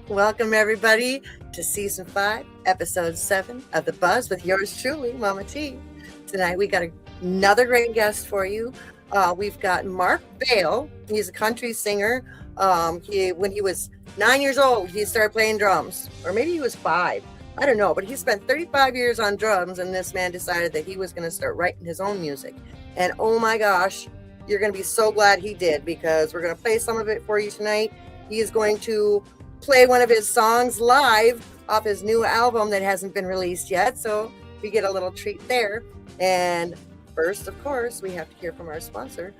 Welcome, everybody, to Season 5, Episode 7 of The Buzz with yours truly, Mama T. Tonight, we got another great guest for you. We've got Mark Baile. He's a country singer. When he was 9 years old, he started playing drums. Or maybe he was 5. I don't know. But he spent 35 years on drums, and this man decided that he was going to start writing his own music. And oh my gosh, you're going to be so glad he did, because we're going to play some of it for you tonight. He is going to play one of his songs live off his new album that hasn't been released yet, so we get a little treat there. And first, of course, we have to hear from our sponsor,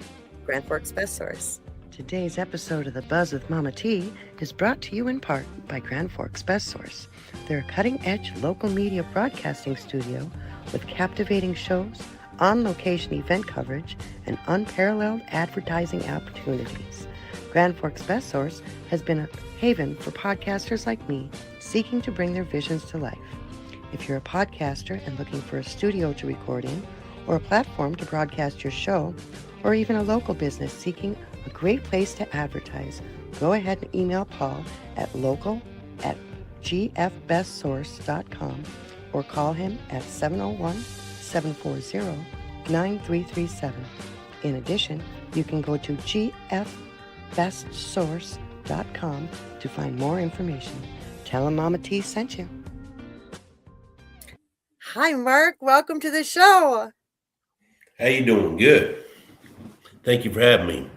Grand Forks Best Source. Today's episode of The Buzz with Mama T is brought to you in part by Grand Forks Best Source. They're a cutting-edge local media broadcasting studio with captivating shows, on-location event coverage, and unparalleled advertising opportunities. Grand Forks Best Source has been a haven for podcasters like me seeking to bring their visions to life. If you're a podcaster and looking for a studio to record in, or a platform to broadcast your show, or even a local business seeking a great place to advertise, go ahead and email Paul at local@gfbestsource.com or call him at 701-740-9337. In addition, you can go to gfbestsource.com to find more information. Tell him Mama T sent you. Hi, Mark. Welcome to the show. How you doing? Good. Thank you for having me.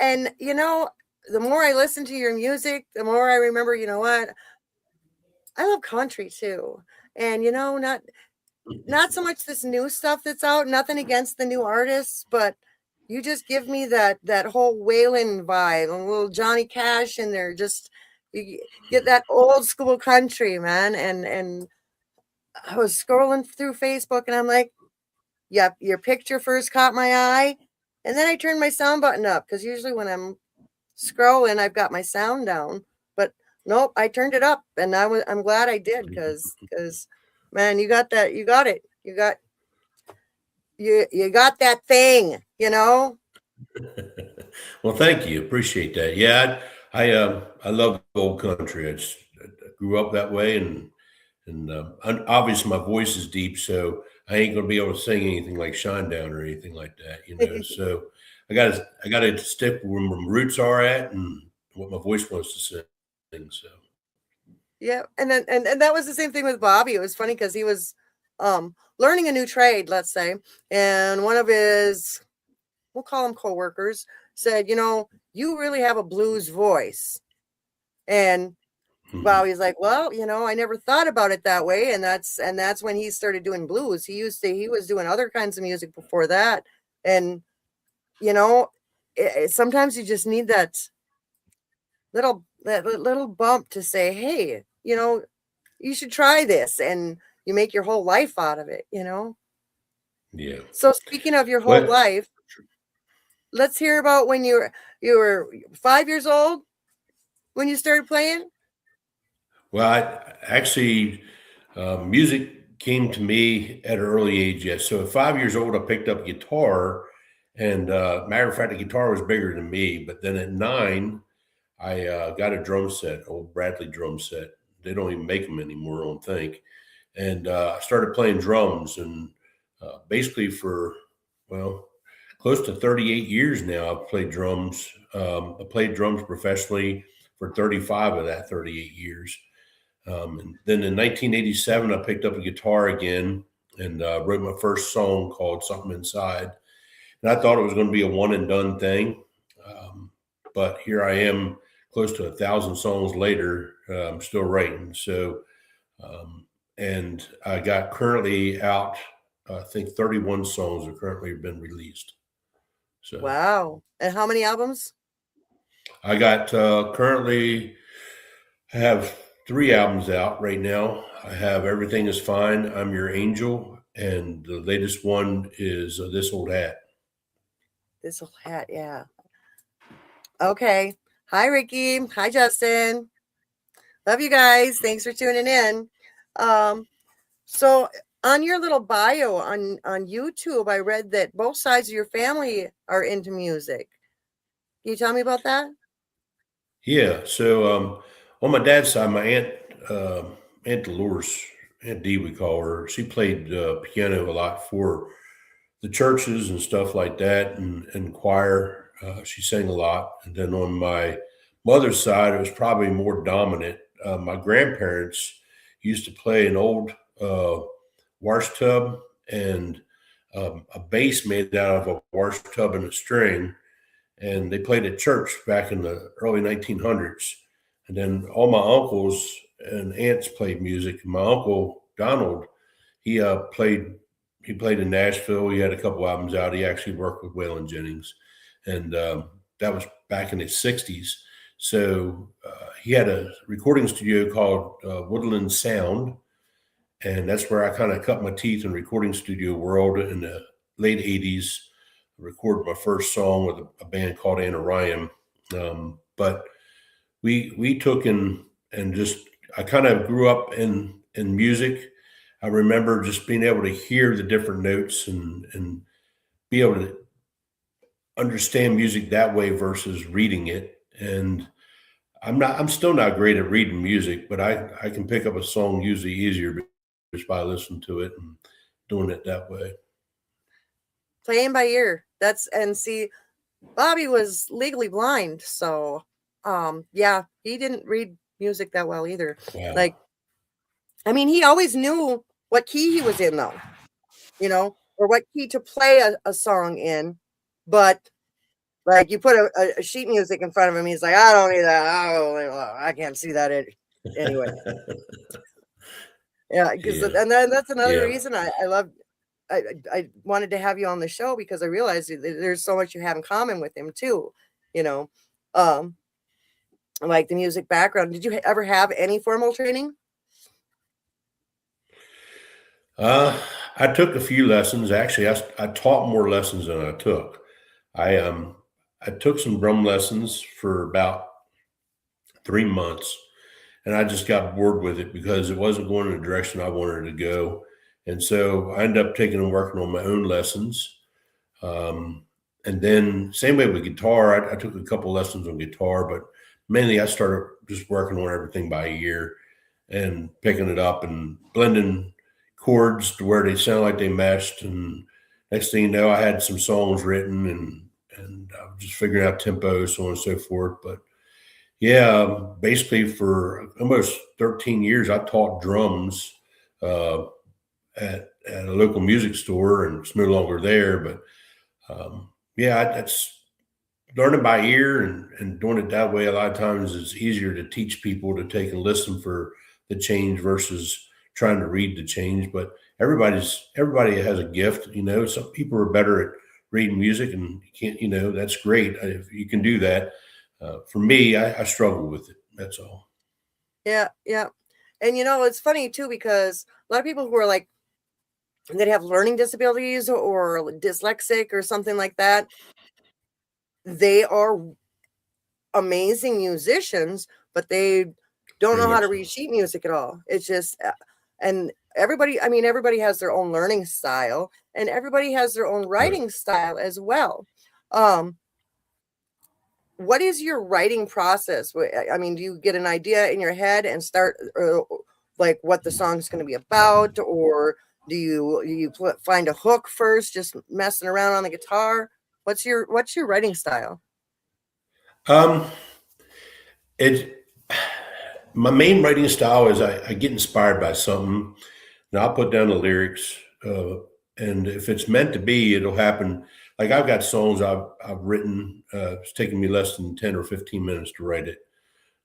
And, the more I listen to your music, the more I remember, what? I love country, too. And, not so much this new stuff that's out, nothing against the new artists, but you just give me that whole Waylon vibe, a little Johnny Cash in there. Just you get that old school country, man. And I was scrolling through Facebook, and I'm like, "Yep, your picture first caught my eye," and then I turned my sound button up, because usually when I'm scrolling, I've got my sound down. But nope, I turned it up, and I'm glad I did, because man, you got that, you got it, you got that thing, Well, thank you. Appreciate that. Yeah, I love old country. I grew up that way, and obviously my voice is deep, so I ain't gonna be able to sing anything like Shinedown or anything like that, So I gotta stick where my roots are at and what my voice wants to sing. So Yeah, and then and that was the same thing with Bobby. It was funny because he was learning a new trade, let's say, and one of his, we'll call them coworkers, said, you really have a blues voice. And Bobby's like, well, I never thought about it that way. And that's when he started doing blues. He was doing other kinds of music before that. And sometimes you just need that little bump to say, hey, you should try this, and you make your whole life out of it, Yeah. So speaking of your whole life, let's hear about when you were 5 years old when you started playing. Well, music came to me at an early age. Yes. So at 5 years old, I picked up a guitar, and matter of fact, the guitar was bigger than me. But then at 9, I got a drum set, old Bradley drum set. They don't even make them anymore, I don't think. And I started playing drums, and basically for, close to 38 years now, I've played drums. I played drums professionally for 35 of that 38 years. And then in 1987, I picked up a guitar again and wrote my first song called Something Inside. And I thought it was going to be a one and done thing. But here I am, close to 1,000 songs later, I'm still writing. So, and I got currently out, I think 31 songs have currently been released. So, wow. And how many albums? I got currently have 3 albums out right now. I have Everything Is Fine, I'm Your Angel, and the latest one is This Old Hat. This Old Hat, yeah. Okay. Hi, Ricky. Hi, Justin. Love you guys. Thanks for tuning in. So on your little bio on YouTube, I read that both sides of your family are into music. Can you tell me about that? Yeah. So on my dad's side, my uh, Aunt Dolores, Aunt D, we call her. She played piano a lot for the churches and stuff like that, and choir. She sang a lot. And then on my mother's side, it was probably more dominant. My grandparents used to play an old uh, wash tub and a bass made out of a wash tub and a string, and they played at church back in the early 1900s. And then all my uncles and aunts played music. My uncle Donald, he played in Nashville. He had a couple albums out. He actually worked with Waylon Jennings, and that was back in his 60s. So he had a recording studio called Woodland Sound, and that's where I kind of cut my teeth in recording studio world in the late 80s. Recorded my first song with a band called Anna Ryan. But we took and just I kind of grew up in music. I remember just being able to hear the different notes and be able to understand music that way versus reading it. And I'm still not great at reading music, but I can pick up a song usually easier just by listening to it and doing it that way. Playing by ear. That's and see, Bobby was legally blind, so yeah, he didn't read music that well either. Wow. Like, I mean, he always knew what key he was in, though, or what key to play a song in. But like, you put a sheet music in front of him, he's like, I don't need that. I can't see that anyway. Yeah, because Yeah. and then that's another Yeah. reason I love. I wanted to have you on the show because I realized that there's so much you have in common with him too. You know, um, like the music background. Did you ever have any formal training? Uh, I took a few lessons. Actually, I taught more lessons than I took. I um I took some drum lessons for about 3 months, and I just got bored with it because it wasn't going in the direction I wanted to go. And so I ended up taking and working on my own lessons. Um, and then same way with guitar, I took a couple lessons on guitar, but mainly I started just working on everything by ear and picking it up and blending chords to where they sound like they meshed. And next thing you know, I had some songs written and I was just figuring out tempo, so on and so forth. But yeah, basically for almost 13 years, I taught drums uh, at a local music store, and it's no longer there. But yeah, that's learning by ear and doing it that way. A lot of times it's easier to teach people to take and listen for the change versus trying to read the change. But everybody has a gift. Some people are better at reading music, and you can't. That's great if you can do that. For me, I struggle with it. That's all. Yeah, yeah. And it's funny too because a lot of people who are like that have learning disabilities or dyslexic or something like that, they are amazing musicians, but they don't Very know how to much so. read sheet music at all. It's just, and everybody, I mean, everybody has their own learning style and everybody has their own Right. writing style as well. Um, what is your writing process? I mean, do you get an idea in your head and start like what the song's going to be about, or do you find a hook first, just messing around on the guitar? What's your writing style? Um, it My main writing style is I get inspired by something, and I'll put down the lyrics. And if it's meant to be, it'll happen. Like I've got songs I've written. It's taken me less than 10 or 15 minutes to write it.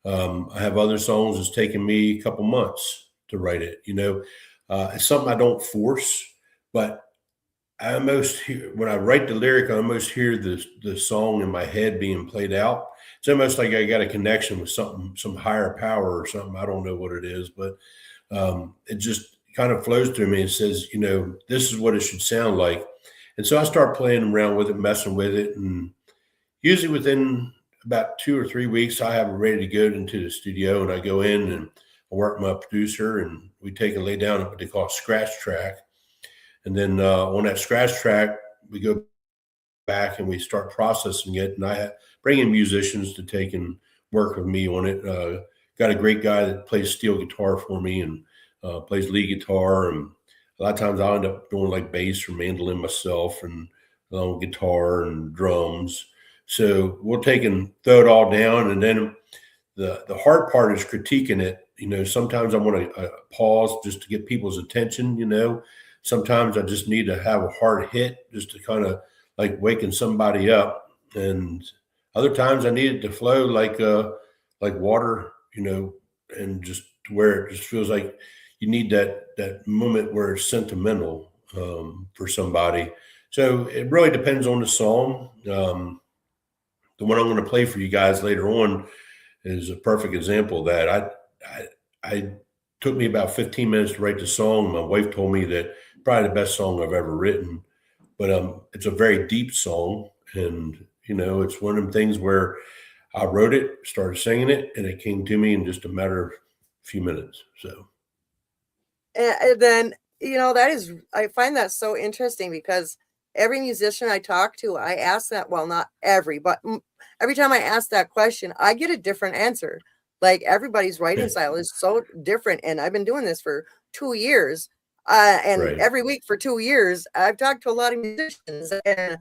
I have other songs it's taken me a couple months to write it. It's something I don't force, but I almost hear when I write the lyric, I almost hear the song in my head being played out. It's almost like I got a connection with something, some higher power or something. I don't know what it is, but it just kind of flows through me and says, this is what it should sound like. And so I start playing around with it, messing with it, and usually within about 2 or 3 weeks, I have it ready to go into the studio, and I go in and I work with my producer, and we take and lay down what they call a scratch track. And then on that scratch track, we go back and we start processing it. And I bring in musicians to take and work with me on it. Got a great guy that plays steel guitar for me and plays lead guitar, and a lot of times I'll end up doing like bass or mandolin myself, and guitar and drums. So we'll take and throw it all down, and then the hard part is critiquing it. Sometimes I want to pause just to get people's attention. Sometimes I just need to have a hard hit just to kind of like waking somebody up, and other times I need it to flow like water, and just where it just feels like you need that moment where it's sentimental for somebody. So it really depends on the song. The one I'm going to play for you guys later on is a perfect example of that. I took me about 15 minutes to write the song. My wife told me that probably the best song I've ever written, but it's a very deep song, and it's one of them things where I wrote it, started singing it, and it came to me in just a matter of a few minutes. So, and then I find that so interesting because every musician I talk to, I ask that. Well, not every, but every time I ask that question, I get a different answer. Like everybody's writing style is so different, and I've been doing this for 2 years, and right. every week for 2 years, I've talked to a lot of musicians, and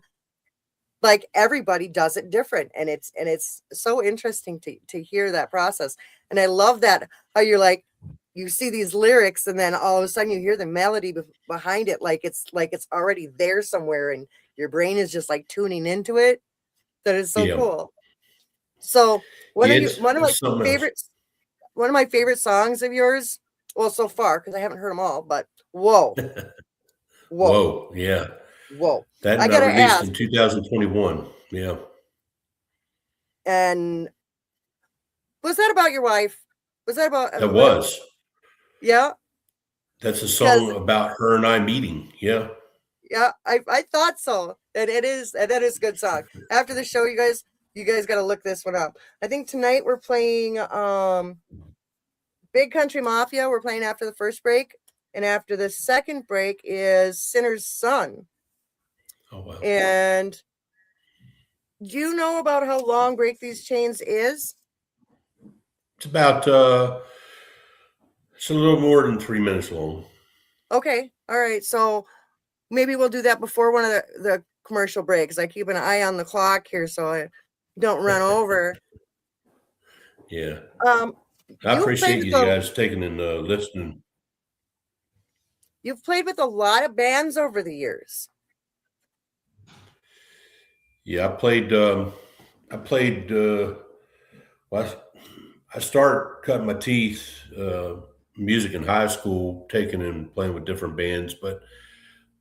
like everybody does it different, and it's so interesting to hear that process. And I love that how you're like, you see these lyrics, and then all of a sudden you hear the melody behind it, like it's already there somewhere, and your brain is just like tuning into it. That is so Yeah. cool. So Yeah, one of my it's something else. favorite songs of yours, well, so far, because I haven't heard them all, but whoa, whoa, Whoa. Yeah. whoa. That I and I gotta released ask, in 2021. Yeah. and was that about your wife? Was that about That was. yeah? That's a Because song about her and I meeting. Yeah. yeah, I thought so. And that is a good song. After the show, you guys got to look this one up. I think tonight we're playing Big Country Mafia. We're playing after the first break, and after the second break is Sinner's Son. Oh, wow. And do you know about how long Break These Chains is? It's about, it's a little more than 3 minutes long. Okay, all right. So maybe we'll do that before one of the commercial breaks. I keep an eye on the clock here so I don't run over. Yeah. Um, I you've played appreciate with you guys taking and listening. you've played with a lot of bands over the years. Yeah. Well, I started cutting my teeth, music in high school, taking and playing with different bands, but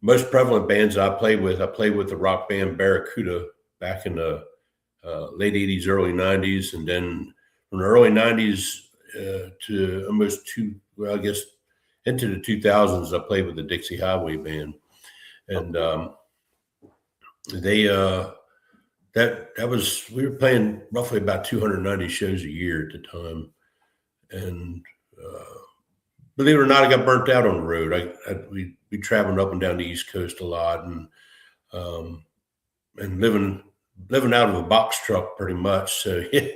most prevalent bands I played with the rock band Barracuda back in the late 80s, early 90s. And then from the early 90s to almost I guess into the 2000s, I played with the Dixie Highway Band. And they, we were playing roughly about 290 shows a year at the time. And believe it or not, I got burnt out on the road. We traveled up and down the East Coast a lot, um, and living out of a box truck pretty much. So you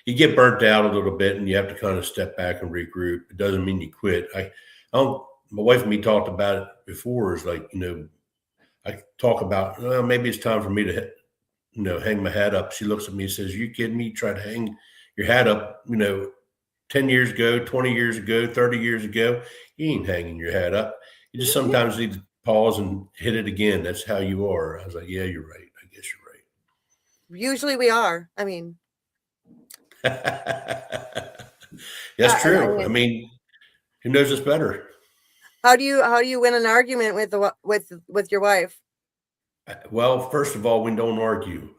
you get burnt out a little bit, and you have to kind of step back and regroup. It doesn't mean you quit. I don't. My wife and me talked about it before. Is like I talk about, well, maybe it's time for me to hang my hat up. She looks at me and says, "You kidding me? You try to hang your hat up, 10 years ago, 20 years ago, 30 years ago, you ain't hanging your hat up. You just sometimes need to pause and hit it again. That's how you are." I was like, yeah, you're right. I guess Usually we are. I mean, you're right. That's I true. I mean, mean, who knows us better? how do you win an argument with your wife? Well, first of all, we don't argue.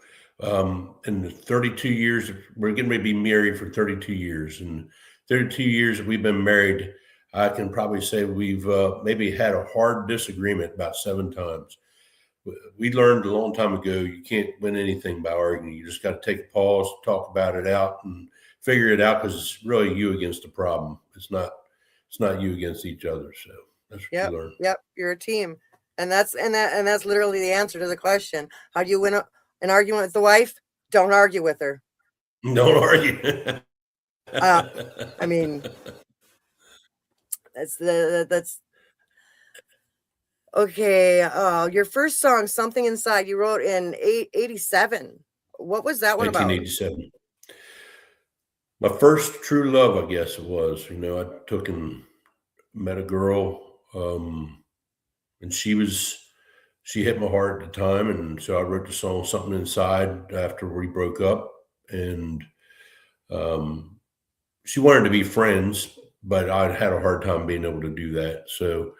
In the 32 years, we're getting ready to be married for 32 years. And 32 years that we've been married, I can probably say we've maybe had a hard disagreement about 7 times. We learned a long time ago you can't win anything by arguing. You just got to take a pause, talk about it out, and figure it out, because it's really you against the problem. It's not you against each other. So that's what you learn. Yep, you're a team. And that's literally the answer to the question. How do you win an argument with the wife? Don't argue with her. Don't argue. I mean, that's okay. Your first song, "Something Inside," you wrote in 87. What was that one about? 1987. My first true love, I guess it was. I took and met a girl, and she hit my heart at the time, and so I wrote the song "Something Inside" after we broke up, and she wanted to be friends, but I had a hard time being able to do that. So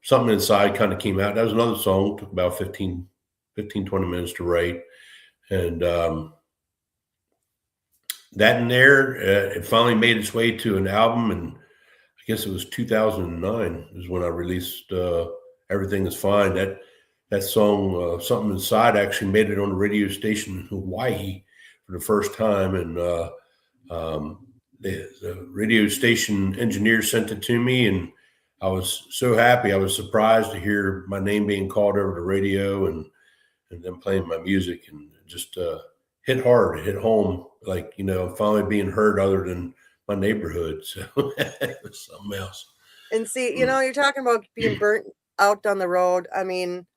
"Something Inside" kind of came out. That was another song. Took about 15, 20 minutes to write, and that in there, it finally made its way to an album, and I guess it was 2009 is when I released "Everything Is Fine." That song, "Something Inside," actually made it on the radio station in Hawaii for the first time, and the radio station engineer sent it to me, and I was so happy. I was surprised to hear my name being called over the radio, and them playing my music, and just hit hard, hit home. Like, finally being heard other than my neighborhood. So it was something else. And see, you're talking about being burnt out on the road. I mean,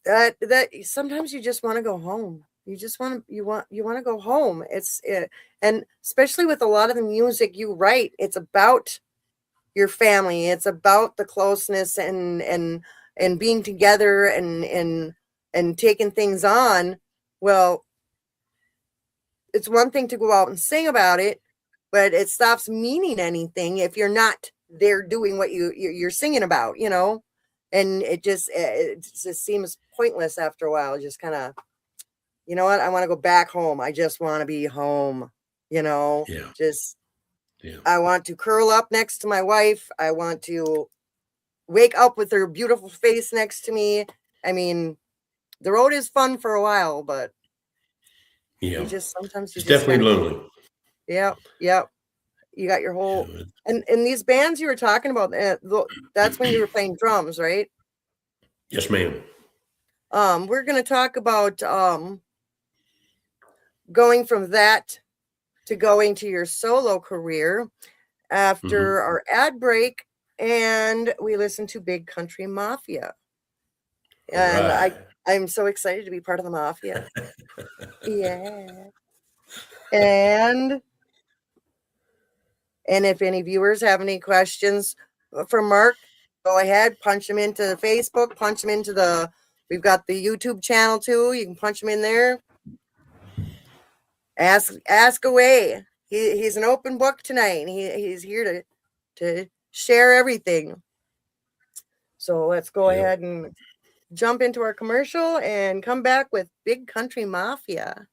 that sometimes you just want to go home. You just want to go home. And especially with a lot of the music you write, it's about your family. It's about the closeness and being together and taking things on. Well, it's one thing to go out and sing about it, but it stops meaning anything if you're not there doing what you're singing about, and it just seems pointless after a while. Just kind of, you know what? I want to go back home. I just want to be home, Yeah. I want to curl up next to my wife. I want to wake up with her beautiful face next to me. I mean, the road is fun for a while, but yeah, sometimes it's definitely lonely. Yep. You got your whole and these bands you were talking about. That's when you were playing drums, right? Yes, ma'am. We're going to talk about going from that to going to your solo career after our ad break, and we listen to Big Country Mafia. And right. I'm so excited to be part of the Mafia. Yeah. And if any viewers have any questions for Mark, go ahead, punch them into the Facebook, punch them into we've got the YouTube channel too. You can punch them in there. Ask away. He's an open book tonight. He's here to share everything. So let's go ahead and jump into our commercial and come back with Big Country Mafia.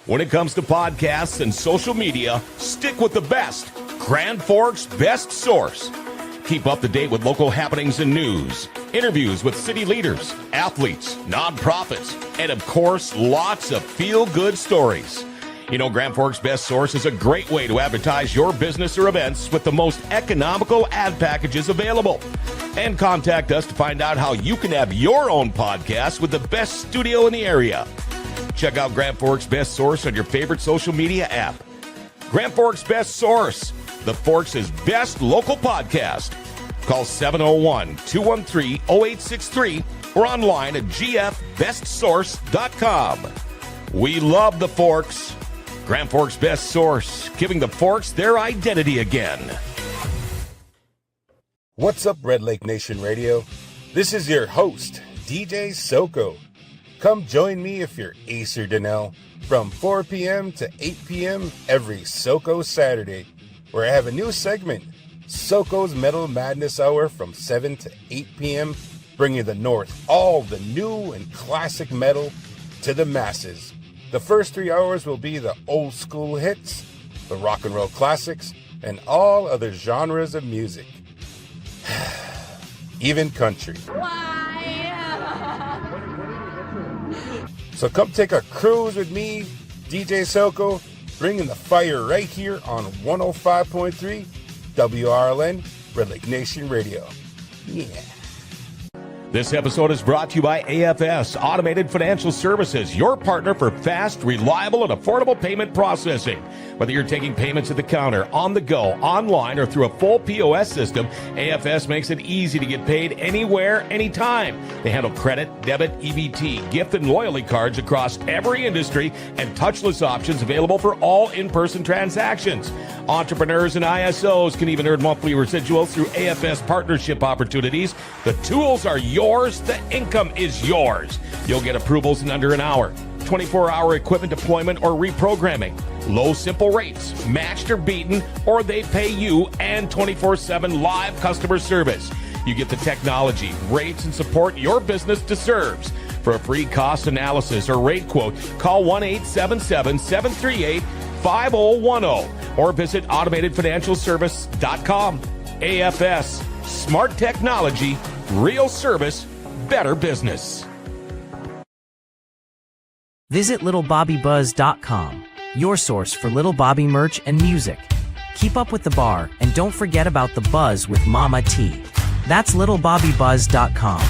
When it comes to podcasts and social media, stick with the best. Grand Forks' best source. Keep up to date with local happenings and news, interviews with city leaders, athletes, nonprofits, and of course, lots of feel-good stories. Grand Forks' best source is a great way to advertise your business or events with the most economical ad packages available. And contact us to find out how you can have your own podcast with the best studio in the area. Check out Grand Forks' best source on your favorite social media app. Grand Forks' best source, the Forks' best local podcast. Call 701-213-0863 or online at gfbestsource.com. We love the Forks. Grand Forks' best source, giving the Forks their identity again. What's up, Red Lake Nation Radio? This is your host, DJ Soko. Come join me if you're Ace or Donnell from 4 p.m. to 8 p.m. every Soko Saturday, where I have a new segment, Soko's Metal Madness Hour from 7 to 8 p.m., bringing the North all the new and classic metal to the masses. The first 3 hours will be the old school hits, the rock and roll classics, and all other genres of music. Even country. So come take a cruise with me, DJ Soko, bringing the fire right here on 105.3 WRLN, Red Lake Nation Radio. Yeah. This episode is brought to you by AFS Automated Financial Services, your partner for fast, reliable, and affordable payment processing. Whether you're taking payments at the counter, on the go, online, or through a full POS system, AFS makes it easy to get paid anywhere, anytime. They handle credit, debit, EBT, gift, and loyalty cards across every industry and touchless options available for all in-person transactions. Entrepreneurs and ISOs can even earn monthly residuals through AFS partnership opportunities. The tools are yours. The income is yours. You'll get approvals in under an hour. 24-hour equipment deployment or reprogramming. Low, simple rates, matched or beaten, or they pay you, and 24/7 live customer service. You get the technology, rates, and support your business deserves. For a free cost analysis or rate quote, call 1-877-738-5010 or visit automatedfinancialservice.com. AFS, smart technology, real service, better business. Visit littlebobbybuzz.com, your source for Little Bobby merch and music. Keep up with the bar and don't forget about the buzz with Mama T. That's littlebobbybuzz.com.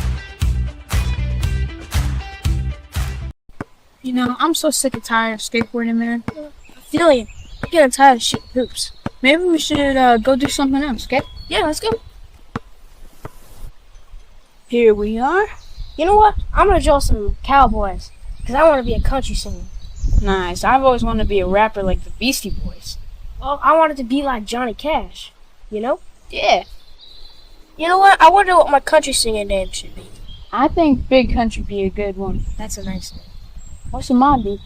You know, I'm so sick and tired of skateboarding, man. I feel you. I'm getting tired of shooting hoops. Maybe we should go do something else, okay? Yeah, let's go. Here we are. You know what? I'm gonna draw some cowboys, because I want to be a country singer. Nice. I've always wanted to be a rapper like the Beastie Boys. Well, I wanted to be like Johnny Cash, you know? Yeah. You know what? I wonder what my country singer name should be. I think Big Country be a good one. That's a nice name. What should mine be?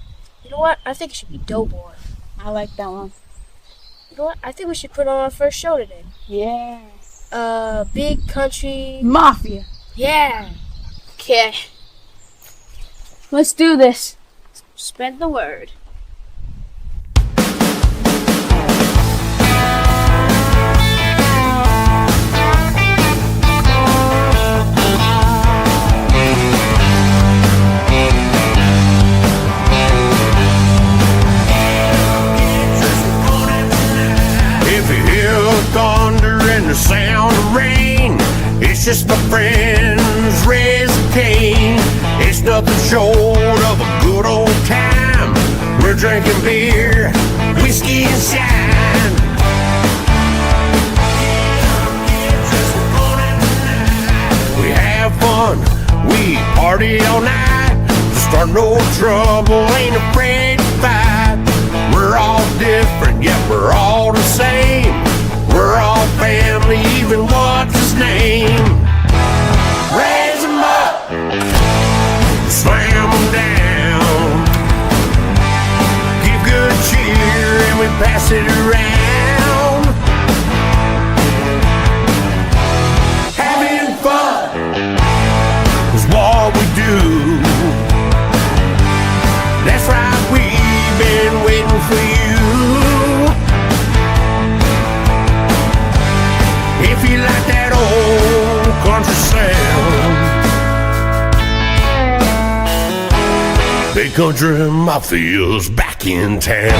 You know what? I think it should be Doughboy. I like that one. You know what? I think we should put on our first show today. Yeah. Big Country... Mafia. Yeah. Okay. Let's do this. Spread the word. If you hear thunder and the sound of rain, it's just my friends raising Cain. It's nothing short of a good old time. We're drinking beer, whiskey, and shine. We have fun, we party all night. Start no trouble, ain't afraid to fight. We're all different, yet we're all the same. We're all family, even what's his name? Raise 'em up, slam 'em down. Give good cheer and we pass it around. Having fun is what we do. That's right, we've been waiting for you. If you like that old country sound, Big Country Mafia's back in town.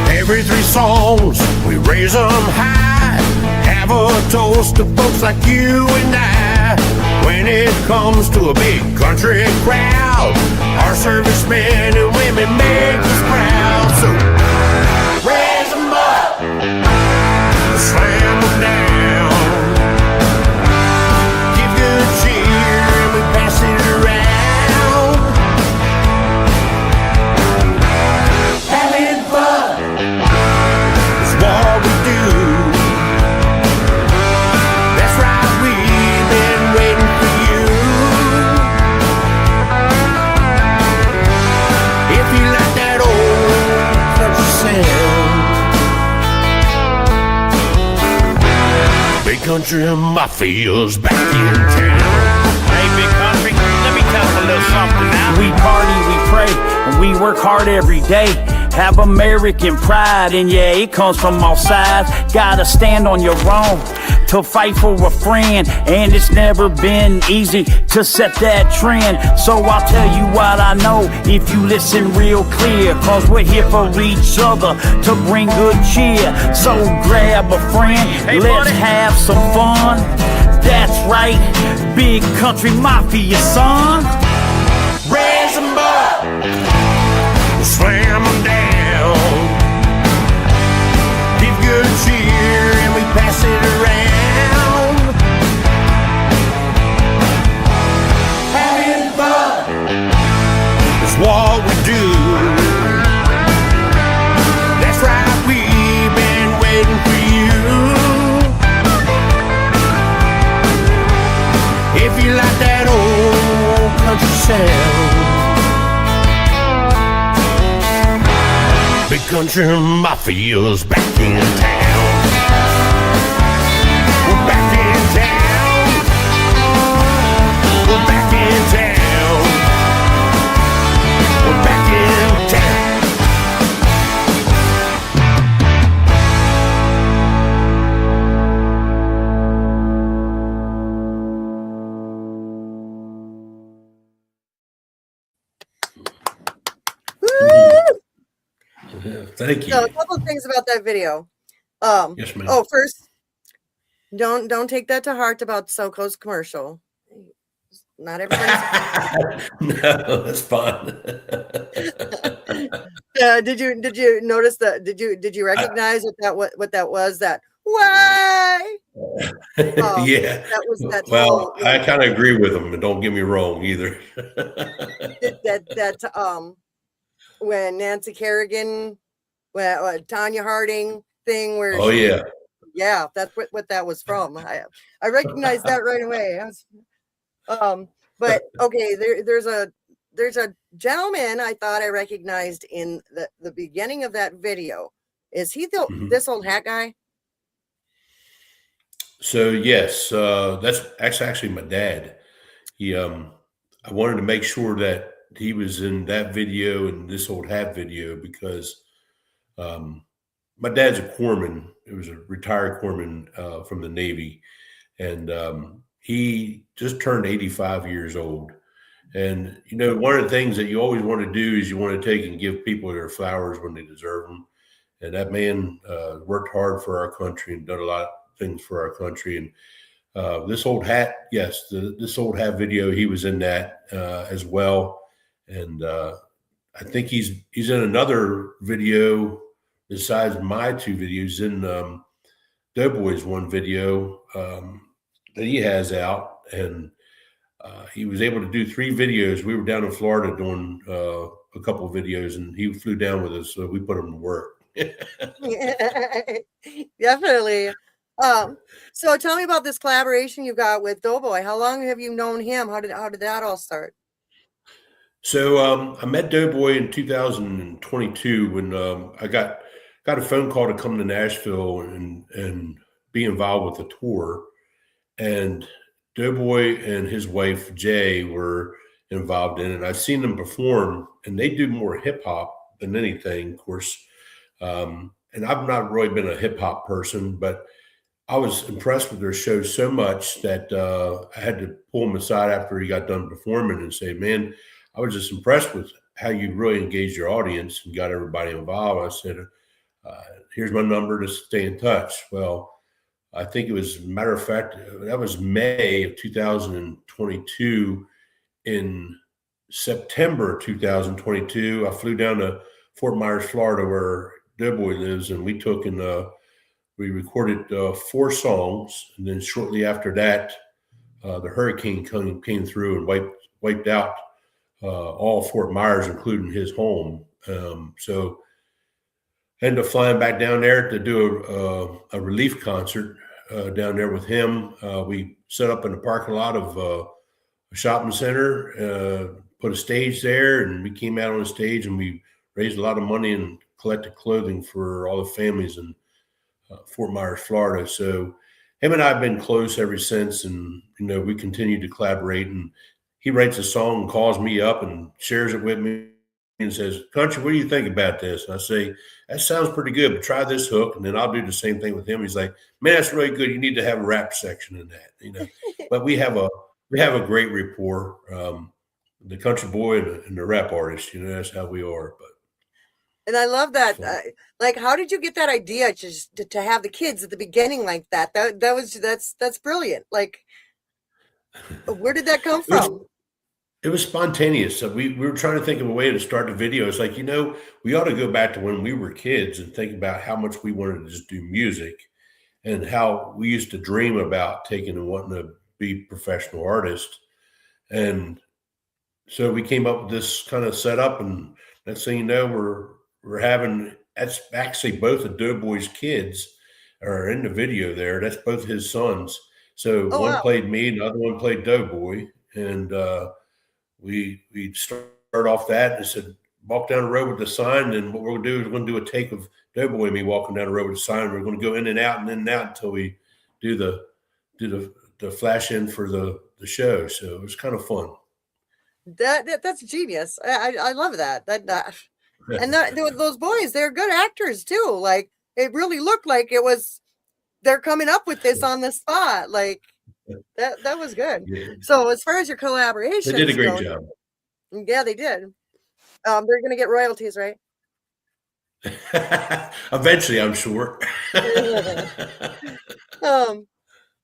Every 3 songs, we raise them high. Have a toast to folks like you and I. When it comes to a big country crowd, our servicemen and women make us proud. So raise them up, slam them down. Give good cheer and we pass it around. Having fun is what we do. That's right, we've been waiting for you. If you like that old country sound, Big Country Mafia's back in town. Hey, Big Country, let me tell you a little something now. We party, we pray, and we work hard every day. Have American pride, and yeah, it comes from all sides. Gotta stand on your own. to fight for a friend, and it's never been easy to set that trend. So I'll tell you what I know if you listen real clear, cause we're here for each other to bring good cheer. So grab a friend, let's have some fun. That's right, big country mafia, son. Raise them up, slam them down. Give good cheer and we pass it around. Having fun is what we do. That's right, we've been waiting for you. If you like that old country sound, big country mafia's back in town. We're back in town. We're back in town. We're back in town. Thank you. So a couple of things about that video. Yes, ma'am. Oh, first, don't take that to heart about SoCo's commercial. Not everybody's. No, that's fine. Did you notice that? Did you recognize what that was? That why? Yeah. That was that. Well, I kind of agree with them, and don't get me wrong either. that when Nancy Kerrigan, Tanya Harding thing where Oh yeah. Yeah, that's what that was from. I recognized that right away. But okay, there's a gentleman I thought I recognized in the beginning of that video. Is he this old hat guy? So yes, that's actually my dad. He I wanted to make sure that he was in that video and this old hat video because my dad's a corpsman. It was a retired corpsman from the Navy, and he just turned 85 years old. And you know, one of the things that you always want to do is you want to take and give people their flowers when they deserve them. And that man worked hard for our country and done a lot of things for our country. And this old hat, yes, this old hat video, he was in that as well. And I think he's in another video besides my two videos. In Doughboy's one video that he has out, and he was able to do 3 videos. We were down in Florida doing a couple of videos, and he flew down with us, so we put him to work. Definitely. So tell me about this collaboration you got with Doughboy. How long have you known him? How did that all start? So I met Doughboy in 2022 when I got a phone call to come to Nashville and be involved with the tour. And Doughboy and his wife Jay were involved in it. I've seen them perform, and they do more hip hop than anything, of course. And I've not really been a hip hop person, but I was impressed with their show so much that I had to pull him aside after he got done performing and say, "Man, I was just impressed with how you really engaged your audience and got everybody involved." I said, "Here's my number to stay in touch." Well, I think it was, matter of fact, that was May of 2022. In September 2022, I flew down to Fort Myers, Florida, where Doughboy lives, and we took and we recorded 4 songs. And then shortly after that, the hurricane came through and wiped out all Fort Myers, including his home. So I ended up flying back down there to do a relief concert down there with him. We set up in the parking lot of a shopping center, put a stage there, and we came out on the stage and we raised a lot of money and collected clothing for all the families in Fort Myers, Florida. So him and I have been close ever since, and we continue to collaborate. And he writes a song and calls me up and shares it with me. and says, "Country, what do you think about this?" And I say, "That sounds pretty good, but try this hook." And then I'll do the same thing with him. He's like, "Man, that's really good. You need to have a rap section in that." But we have a great rapport. The country boy and the rap artist, that's how we are. But And I love that. fun. Like, how did you get that idea just to have the kids at the beginning like that? That's brilliant. Like, where did that come It was from? it was spontaneous. So we were trying to think of a way to start the video. It's like, we ought to go back to when we were kids and think about how much we wanted to just do music and how we used to dream about taking and wanting to be professional artists. And so we came up with this kind of setup, and next thing you know, we're having that's actually both of Doughboy's kids are in the video there. That's both his sons. So Oh one wow. played me, and the other one played Doughboy, and we start off that and said, walk down the road with the sign, and what we're going to do is we're going to do a take of Doughboy and me walking down the road with the sign. We're going to go in and out and in and out until we do the flash in for the show. So it was kind of fun. That's genius. I love that. And those boys, they're good actors too. Like, it really looked like they're coming up with this on the spot. Like, that was good. Yeah. So as far as your They did a collaborations great go, job. yeah, they did. They're gonna get royalties, right? Eventually, I'm sure.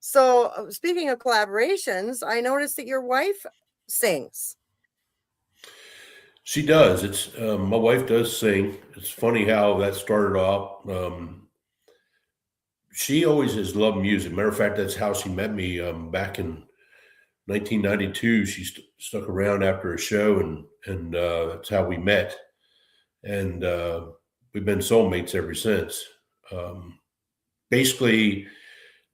So speaking of collaborations, I noticed that your wife sings. She does. It's my wife does sing. It's funny how that started off. She always has loved music. Matter of fact, that's how she met me back in 1992. She stuck around after a show, and that's how we met. And we've been soulmates ever since. Basically,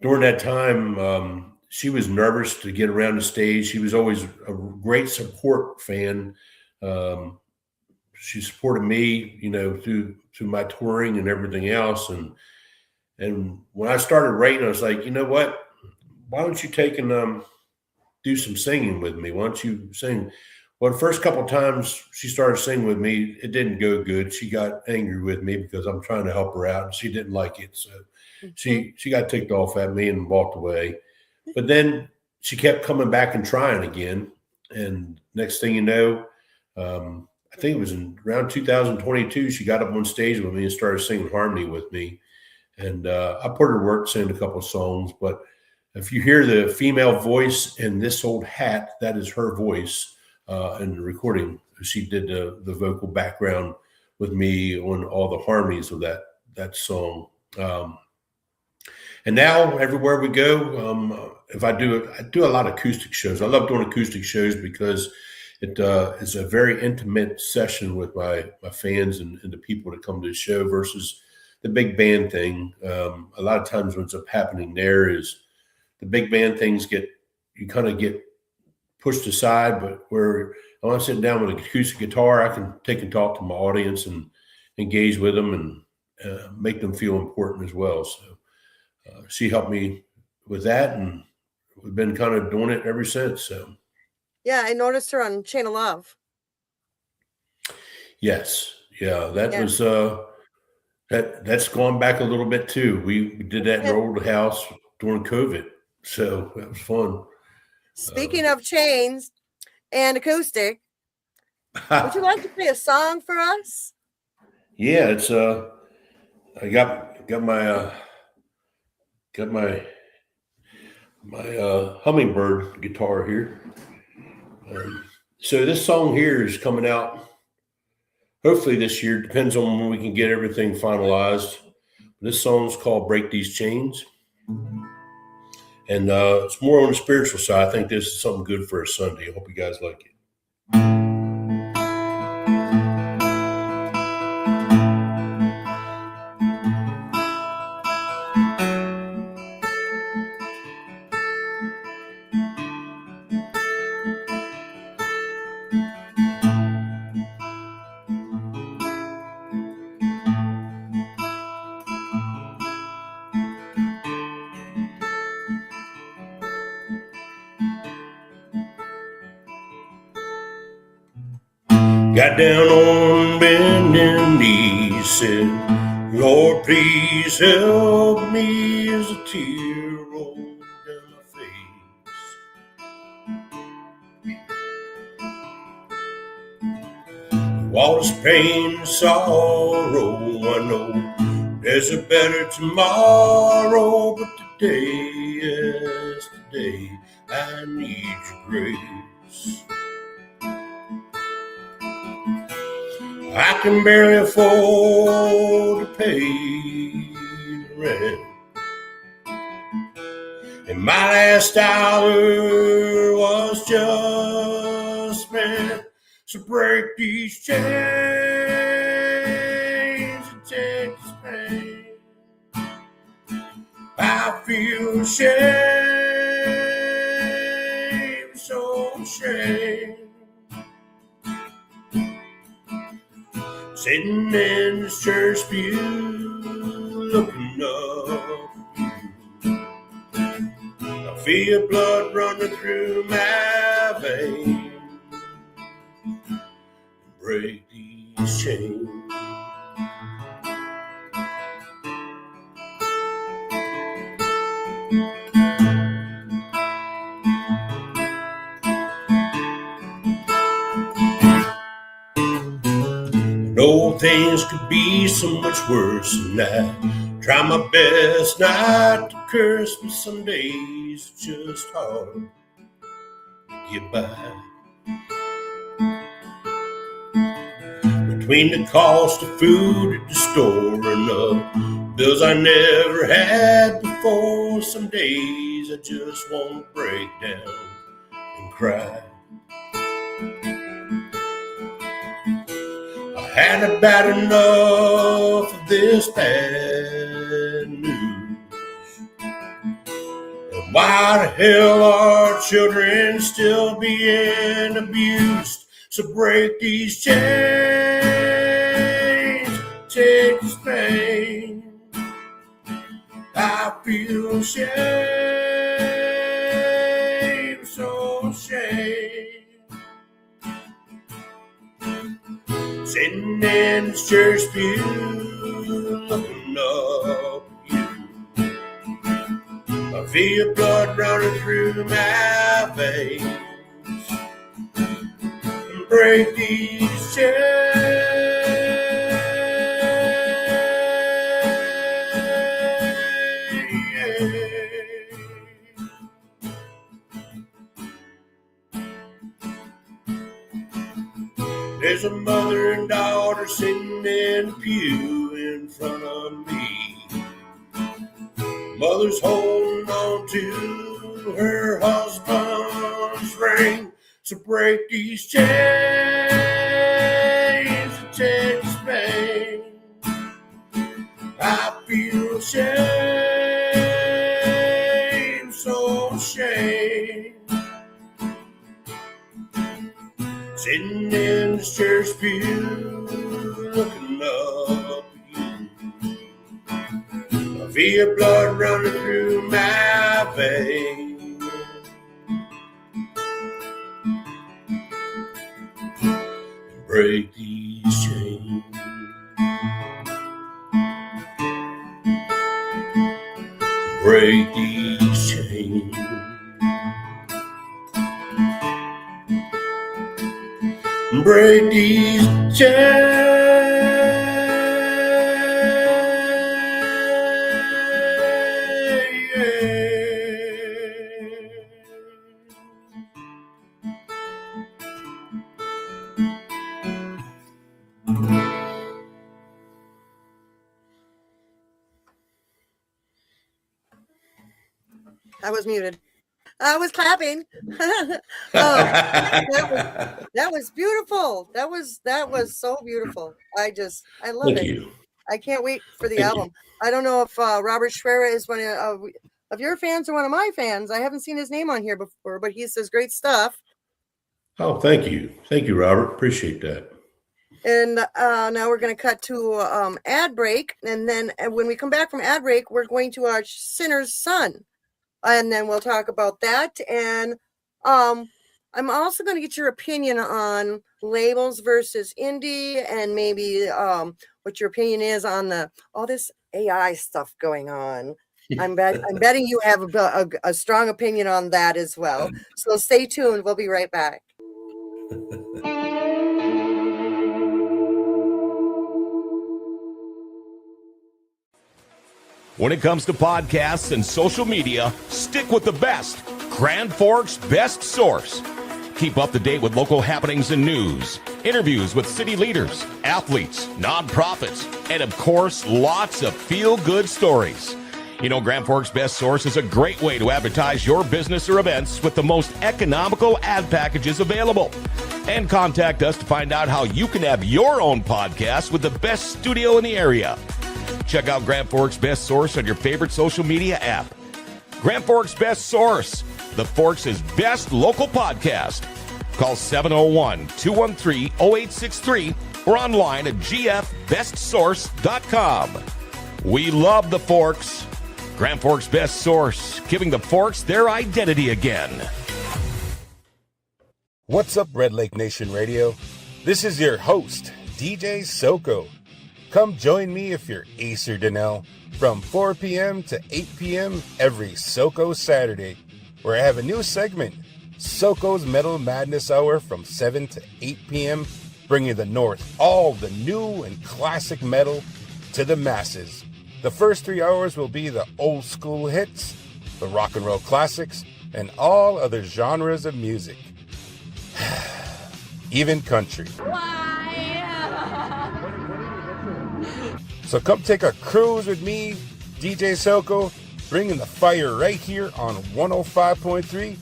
during that time, she was nervous to get around the stage. She was always a great support fan. Um, she supported me, through my touring and everything else. And when I started writing, I was like, you know what? Why don't you take and do some singing with me? Why don't you sing? Well, the first couple of times she started singing with me, it didn't go good. She got angry with me because I'm trying to help her out, and she didn't like it. So she got ticked off at me and walked away. But then she kept coming back and trying again. And next thing you know, I think it was in around 2022, she got up on stage with me and started singing harmony with me. And I put her to work, sang a couple of songs. But if you hear the female voice in This Old Hat, that is her voice in the recording. She did the vocal background with me on all the harmonies of that song. And now everywhere we go, if I do a lot of acoustic shows. I love doing acoustic shows because it is a very intimate session with my fans and the people that come to the show versus the big band thing. A lot of times what's up happening there is the big band things you kind of get pushed aside, but where I want to sit down with an acoustic guitar, I can take and talk to my audience and engage with them and make them feel important as well. So she helped me with that, and we've been kind of doing it ever since. So Yeah, I noticed her on Chain of Love. yes, yeah, that Yeah. was that's gone back a little bit too. We did that in our old house during COVID, so that was fun. Speaking of chains and acoustic, would you like to play a song for us? Yeah, it's I got my hummingbird guitar here. So this song here is coming out hopefully this year. Depends on when we can get everything finalized. This song's called "Break These Chains," and it's more on the spiritual side. I think this is something good for a Sunday. I hope you guys like it. Got down on bending knees, said, Lord, please help me, as a tear rolled down my face. All this pain and sorrow, I know there's a better tomorrow, but today, yes, today, I need your grace. I can barely afford to pay the rent, and my last dollar was just spent. So break these chains and take this pain. I feel shame, so ashamed, sitting in this church pew, looking up at you. I feel blood running through my veins. Break these chains. No things could be so much worse than that. Try my best not to curse, but some days it's just hard to get by. Between the cost of food at the store and the bills I never had before, some days I just want to break down and cry. I had about enough of this bad news. And why the hell are children still being abused? So break these chains, take this pain. I feel shame, so ashamed, sitting in this church pew, looking up at you. I feel blood running through my veins. Break these chains. There's a mother and daughter sitting in the pew in front of me. Mother's holding on to her husband's ring. So break these chains and take this pain. I feel shame, so ashamed, sitting in this church pew, looking up at you. I feel blood running through my veins. Break these chains. Break these chains. Break these I was muted. I was clapping. That was beautiful. That was so beautiful. I love Thank it. you. I can't wait for the Thank album. I don't know if Robert Schreira is one of your fans or one of my fans. I haven't seen his name on here before, but he says great stuff. Oh, thank you. Thank you, Robert. Appreciate that. And now we're going to cut to ad break. And then when we come back from ad break, we're going to our Sinner's Son. And then we'll talk about that. And I'm also going to get your opinion on labels versus indie, and maybe what your opinion is on all this AI stuff going on. I'm betting you have a strong opinion on that as well. So stay tuned. We'll be right back. When it comes to podcasts and social media, stick with the best. Grand Forks' best source. Keep up to date with local happenings and news, interviews with city leaders, athletes, nonprofits, and of course, lots of feel-good stories. You know, Grand Forks' best source is a great way to advertise your business or events with the most economical ad packages available. And contact us to find out how you can have your own podcast with the best studio in the area. Check out Grand Forks' best source on your favorite social media app. Grand Forks' best source, the Forks' best local podcast. Call 701-213-0863 or online at gfbestsource.com. We love the Forks. Grand Forks' best source, giving the Forks their identity again. What's up, Red Lake Nation Radio? This is your host, DJ Soko. Come join me if you're Acer Donnell from 4 p.m. to 8 p.m. every Soko Saturday, where I have a new segment, Soko's Metal Madness Hour from 7 to 8 p.m., bringing the North all the new and classic metal to the masses. The first 3 hours will be the old school hits, the rock and roll classics, and all other genres of music. Even country. So come take a cruise with me, DJ Soko, bringing the fire right here on 105.3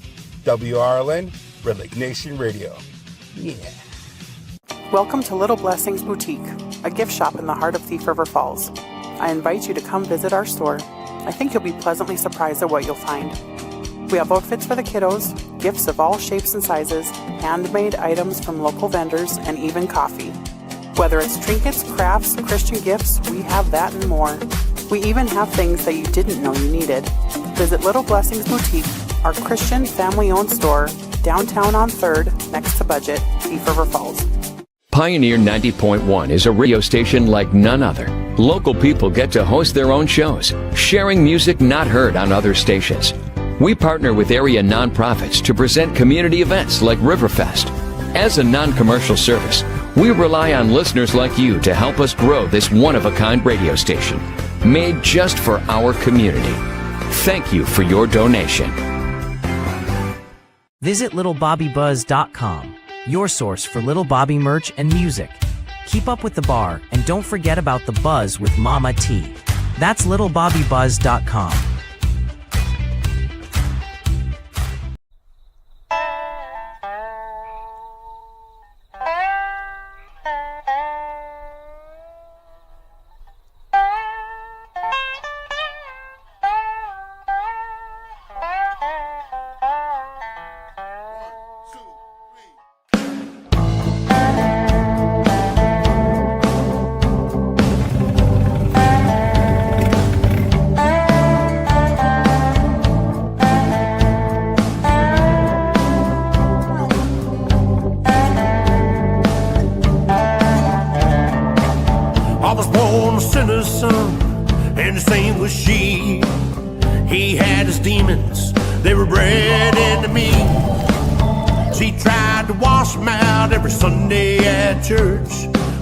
WRLN, Red Lake Nation Radio. Yeah. Welcome to Little Blessings Boutique, a gift shop in the heart of Thief River Falls. I invite you to come visit our store. I think you'll be pleasantly surprised at what you'll find. We have outfits for the kiddos, gifts of all shapes and sizes, handmade items from local vendors, and even coffee. Whether it's trinkets, crafts, Christian gifts, we have that and more. We even have things that you didn't know you needed. Visit Little Blessings Boutique, our Christian family-owned store, downtown on 3rd, next to Budget, Thief River Falls. Pioneer 90.1 is a radio station like none other. Local people get to host their own shows, sharing music not heard on other stations. We partner with area nonprofits to present community events like Riverfest. As a non-commercial service, we rely on listeners like you to help us grow this one-of-a-kind radio station, made just for our community. Thank you for your donation. Visit littlebobbybuzz.com, your source for Little Bobby merch and music. Keep up with the bar, and don't forget about the buzz with Mama T. That's littlebobbybuzz.com.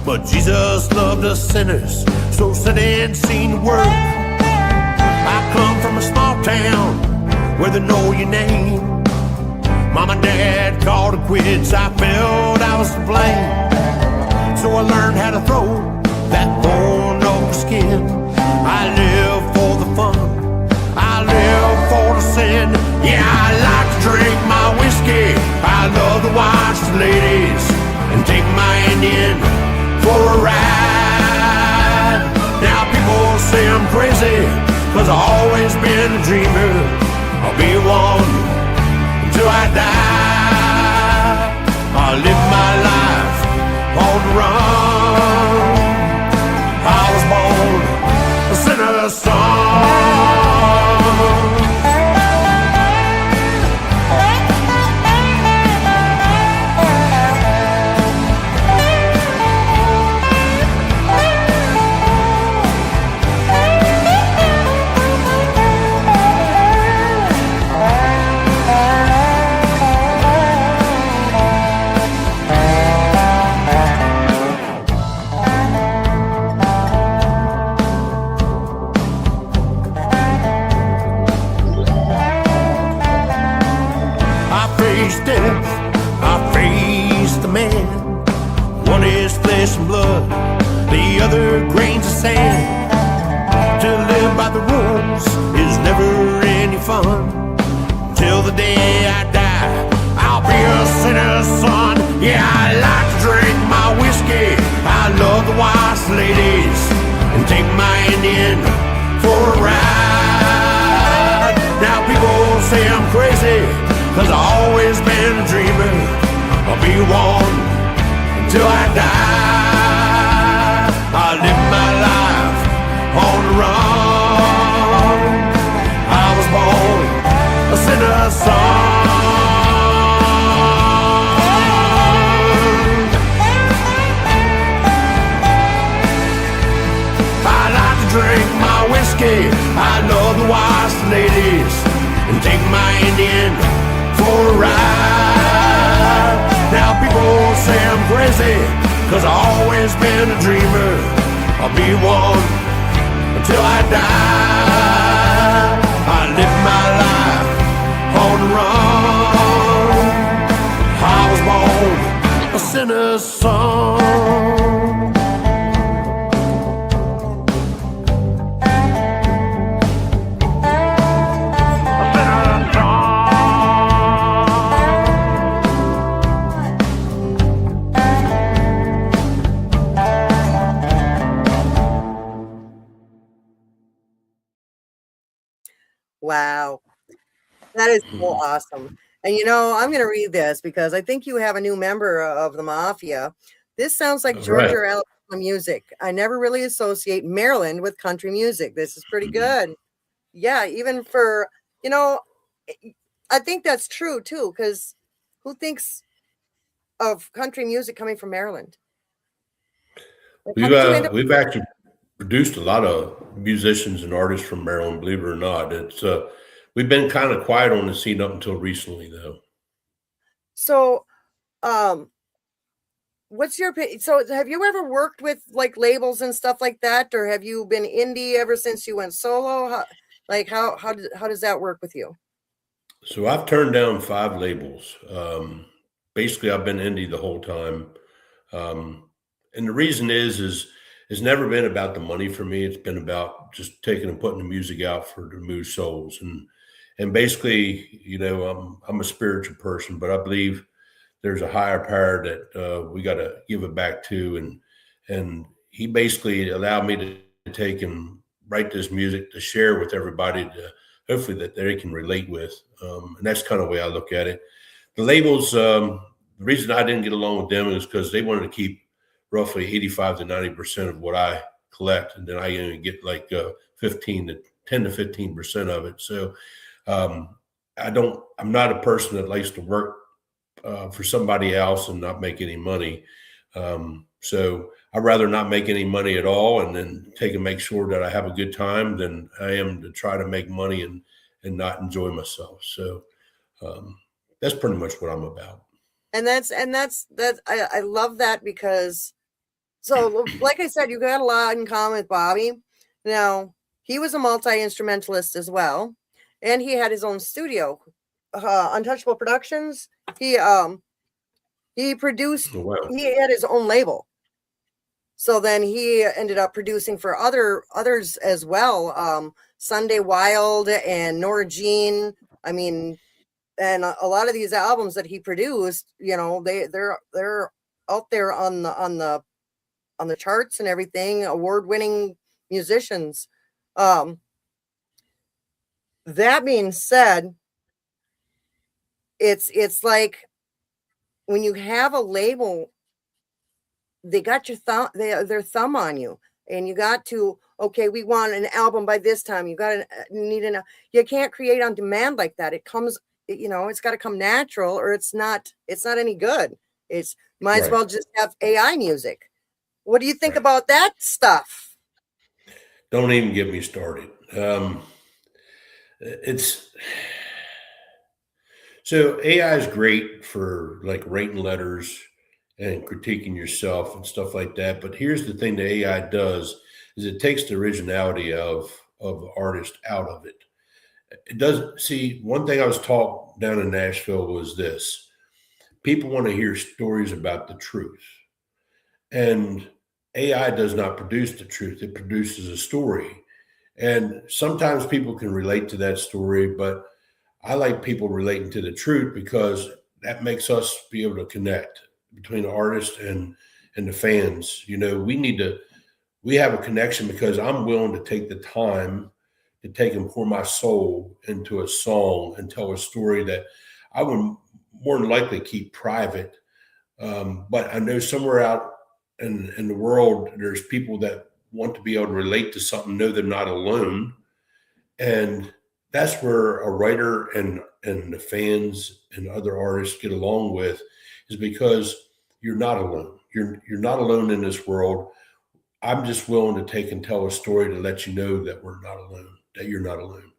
But Jesus loved us sinners, so sit and see the work. I come from a small town where they know your name. Mom and Dad called it quits, I felt I was to blame. So I learned how to throw that thorn over skin. I live for the fun, I live for the sin. Yeah, I like to drink my whiskey, I love to watch the ladies and take my Indian for a ride. Now people say I'm crazy, cause I've always been a dreamer. I'll be one until I die. I'll live my life on the run. I was born a sinner's son. death, I face the man. One is flesh and blood, the other grains of sand. To live by the rules is never any fun. Till the day I die, I'll be a sinner's son. Yeah, I like to drink my whiskey, I love the wise ladies, and take my Indian for a ride. Now people say I'm crazy, 'cause I've always been a dreamer. I'll be one until I die. I live my life on the run. I was born a sinner's son. I like to drink my whiskey, I love the wise ladies, and take my Indian for a ride. Now people say I'm crazy, 'cause I've always been a dreamer. I'll be one until I die. I live my life on the run. I was born a sinner's son. Wow. That is so awesome. And I'm going to read this because I think you have a new member of the Mafia. This sounds like Georgia or Alabama music. I never really associate Maryland with country music. This is pretty good. Yeah, even for, I think that's true too, because who thinks of country music coming from Maryland? Like, We've actually produced a lot of musicians and artists from Maryland, believe it or not. It's we've been kind of quiet on the scene up until recently, though. So, what's your opinion? So, have you ever worked with like labels and stuff like that, or have you been indie ever since you went solo? How does that work with you? So I've turned down 5 labels. Basically, I've been indie the whole time, and the reason is it's never been about the money for me. It's been about just taking and putting the music out to move souls, and basically, I'm a spiritual person, but I believe there's a higher power that we got to give it back to, and he basically allowed me to take and write this music to share with everybody, to hopefully that they can relate with, and that's kind of the way I look at it. The labels, the reason I didn't get along with them is because they wanted to keep roughly 85 to 90% of what I collect, and then I get like 10 to 15% of it. So I'm not a person that likes to work for somebody else and not make any money. So I'd rather not make any money at all and then take and make sure that I have a good time than I am to try to make money and not enjoy myself. So that's pretty much what I'm about. And that's I love that because, so like I said, you got a lot in common with Bobby. Now, he was a multi-instrumentalist as well, and he had his own studio, Untouchable Productions. He produced. Oh, wow. He had his own label. So then he ended up producing for others as well. Sunday Wild and Nora Jean. I mean, and a lot of these albums that he produced, they're out there on the charts and everything. Award-winning musicians. That being said, it's like when you have a label, they got your their thumb on you, and you got to, okay, we want an album by this time. You you can't create on demand like that. It comes, it's got to come natural, or it's not any good. It's might as well just have AI music. What do you think about that stuff? Don't even get me started. So AI is great for like writing letters and critiquing yourself and stuff like that. But here's the thing: the AI does is it takes the originality of the artist out of it. It doesn't see. One thing I was taught down in Nashville was this: people want to hear stories about the truth. And AI does not produce the truth, it produces a story. And sometimes people can relate to that story, but I like people relating to the truth because that makes us be able to connect between the artist and the fans. You know, we have a connection because I'm willing to take the time to take and pour my soul into a song and tell a story that I would more than likely keep private. But I know somewhere out in the world, there's people that want to be able to relate to something, know they're not alone. And that's where a writer and the fans and other artists get along with, is because you're not alone. You're not alone in this world. I'm just willing to take and tell a story to let you know that we're not alone, that you're not alone.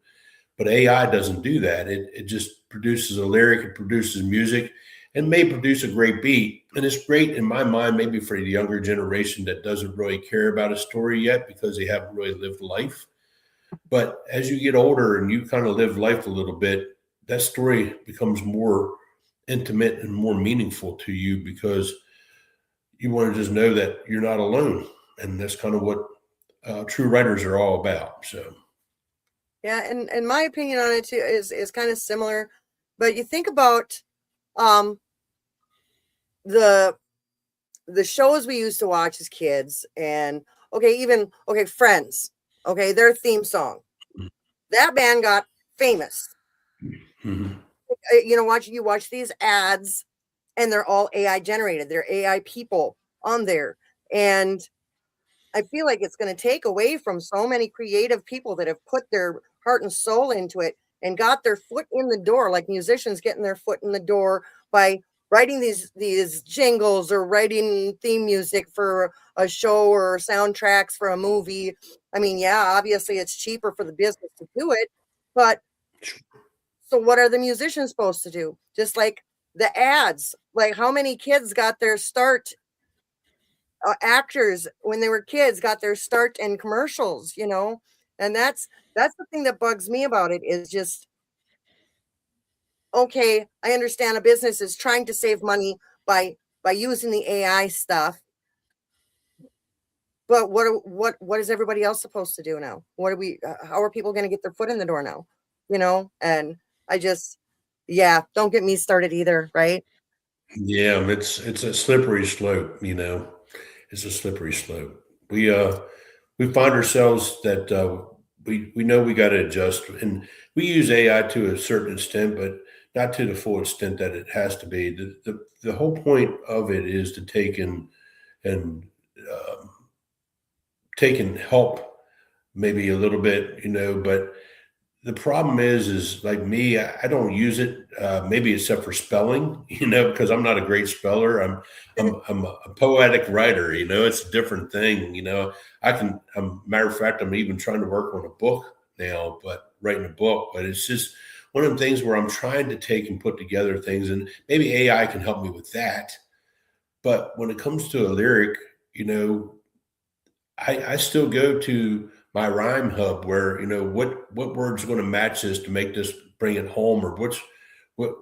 But AI doesn't do that. It just produces a lyric, it produces music, and may produce a great beat. And it's great in my mind, maybe for the younger generation that doesn't really care about a story yet because they haven't really lived life. But as you get older and you kind of live life a little bit, that story becomes more intimate and more meaningful to you because you want to just know that you're not alone. And that's kind of what true writers are all about. So. Yeah, and my opinion on it too is kind of similar, but you think about the shows we used to watch as kids, and Friends, their theme song, that band got famous. Mm-hmm. You watch these ads, and they're all AI generated. They're AI people on there, and I feel like it's going to take away from so many creative people that have put their heart and soul into it and got their foot in the door, like musicians getting their foot in the door by writing these jingles or writing theme music for a show or soundtracks for a movie. I mean, yeah, obviously it's cheaper for the business to do it, but so what are the musicians supposed to do? Just like the ads, like how many kids got their start, actors when they were kids got their start in commercials, and that's the thing that bugs me about it is just, okay, I understand a business is trying to save money by using the AI stuff, but what is everybody else supposed to do now? What are we how are people going to get their foot in the door now? And I just, yeah, don't get me started either, right? Yeah, it's a slippery slope, It's a slippery slope. We find ourselves that we know we got to adjust, and we use AI to a certain extent, but not to the full extent that it has to be. The whole point of it is to and um, take and help maybe a little bit, but the problem is like me, I don't use it, maybe except for spelling, because I'm not a great speller. I'm a poetic writer, it's a different thing, matter of fact, I'm even trying to work on a book now, but writing a book, but it's just one of the things where I'm trying to take and put together things, and maybe AI can help me with that. But when it comes to a lyric, I still go to my rhyme hub where, what words are going to match this to make this bring it home, or what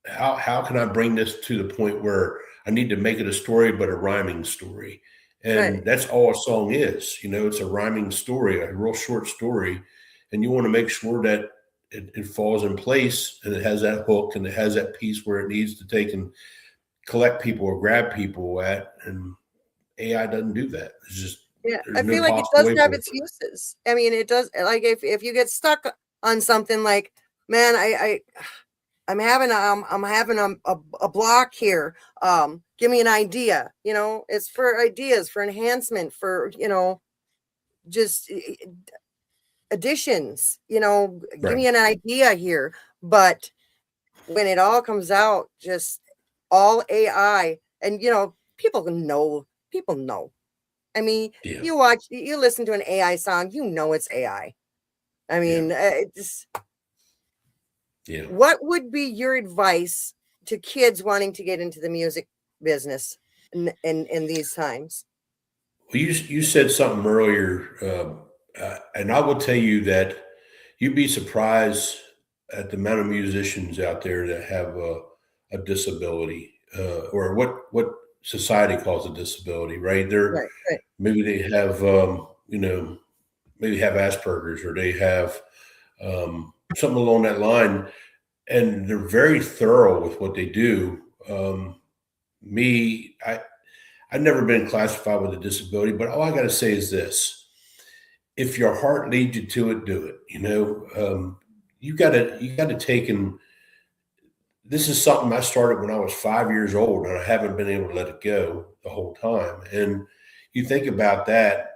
how can I bring this to the point where I need to make it a story, but a rhyming story. And Right. that's all a song is, it's a rhyming story, a real short story. And you want to make sure that it falls in place and it has that hook and it has that piece where it needs to take and collect people or grab people at. And AI doesn't do that. It's just, Yeah, there's I no feel like it possible does way have for it its to. uses. I mean, it does, like if you get stuck on something like, man, I'm having a block here. Give me an idea. It's for ideas, for enhancement, for just additions. Give Right. me an idea here. But when it all comes out, just all AI, and people know. I mean, Yeah. you listen to an AI song, it's AI. I Yeah. mean, just Yeah. what would be your advice to kids wanting to get into the music business in these times? Well, you said something earlier, and I will tell you that you'd be surprised at the amount of musicians out there that have a disability or what society calls a disability, right? They're Right. maybe they have maybe have Asperger's or they have something along that line, and they're very thorough with what they do. I've never been classified with a disability, but all I got to say is this: if your heart leads you to it, do it. You got to take and this is something I started when I was 5 years old, and I haven't been able to let it go the whole time. And you think about that,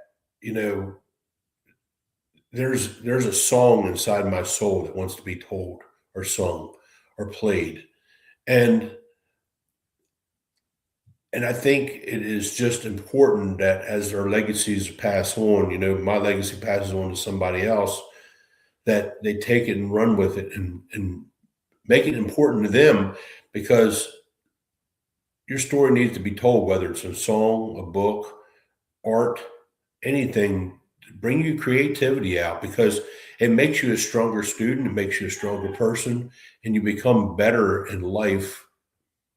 there's a song inside my soul that wants to be told or sung or played. And I think it is just important that as our legacies pass on, my legacy passes on to somebody else, that they take it and run with it and make it important to them, because your story needs to be told, whether it's a song, a book, art, anything. Bring your creativity out, because it makes you a stronger student, it makes you a stronger person, and you become better in life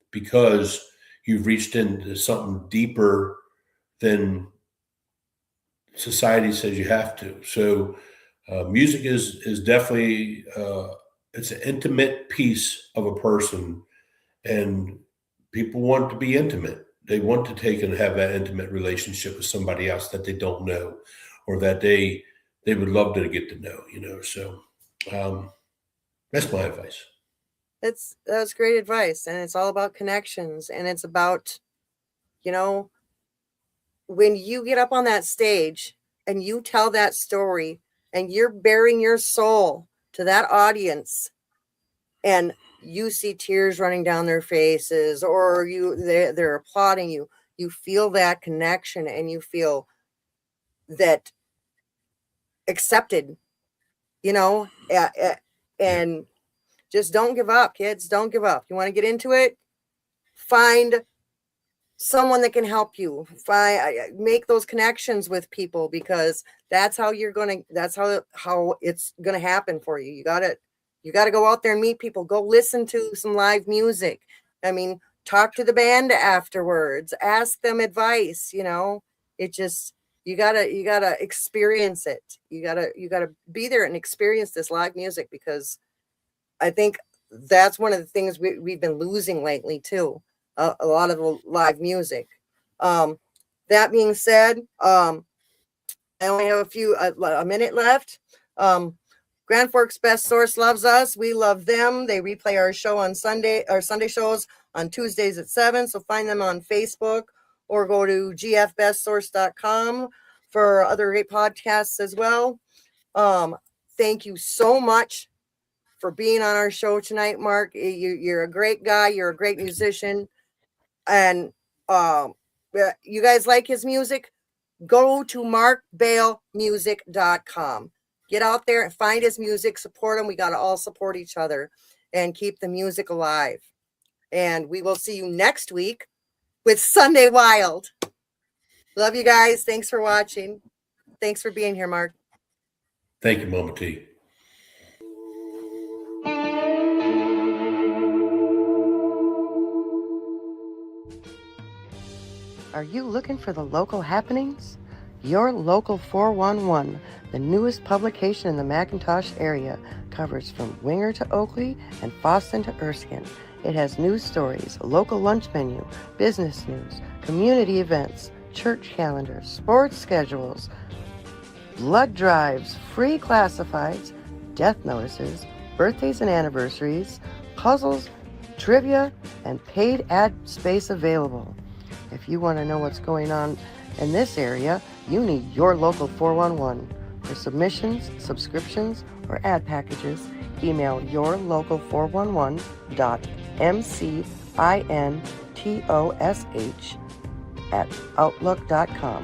because you've reached into something deeper than society says you have to. So music is definitely it's an intimate piece of a person, and people want to be intimate. They want to take and have that intimate relationship with somebody else that they don't know, or that they would love to get to know. So that's my advice. That's great advice, and it's all about connections, and it's about, when you get up on that stage and you tell that story and you're bearing your soul to that audience, and you see tears running down their faces, or they're applauding you, you feel that connection and you feel that accepted, and just don't give up, kids. Don't give up. You want to get into it? Find someone that can help you. Make those connections with people, because that's how how it's gonna happen for you. You gotta go out there and meet people. Go listen to some live music. I mean, talk to the band afterwards. Ask them advice. It just you gotta experience it. You gotta be there and experience this live music, because I think that's one of the things we've been losing lately too. A lot of the live music. That being said, I only have a minute left. Grand Forks Best Source loves us. We love them. They replay our show on Sunday, our Sunday shows on Tuesdays at 7. So find them on Facebook or go to gfbestsource.com for other great podcasts as well. Thank you so much for being on our show tonight, Mark. You're a great guy. You're a great musician. And you guys like his music? Go to markbailemusic.com. Get out there and find his music. Support him. We got to all support each other and keep the music alive. And we will see you next week with Sunday Wild. Love you guys. Thanks for watching. Thanks for being here, Mark. Thank you, Mama T. Are you looking for the local happenings? Your Local 411, the newest publication in the McIntosh area, covers from Winger to Oakley and Foston to Erskine. It has news stories, local lunch menu, business news, community events, church calendars, sports schedules, blood drives, free classifieds, death notices, birthdays and anniversaries, puzzles, trivia, and paid ad space available. If you want to know what's going on in this area, you need Your Local 411. For submissions, subscriptions, or ad packages, email yourlocal411.mcintosh@outlook.com.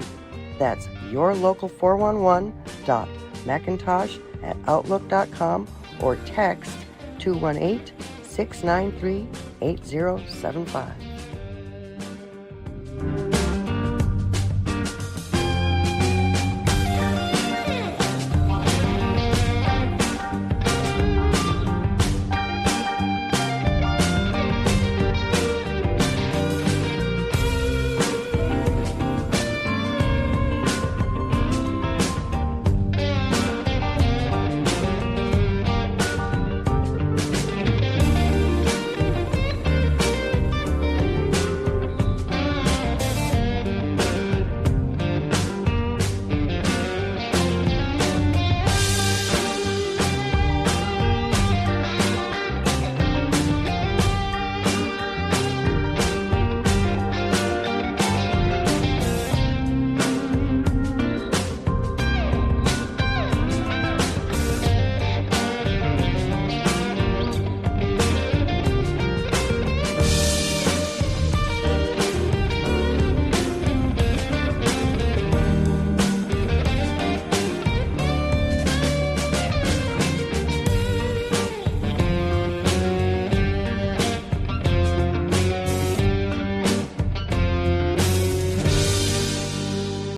That's yourlocal411.macintosh@outlook.com, or text 218-693-8075.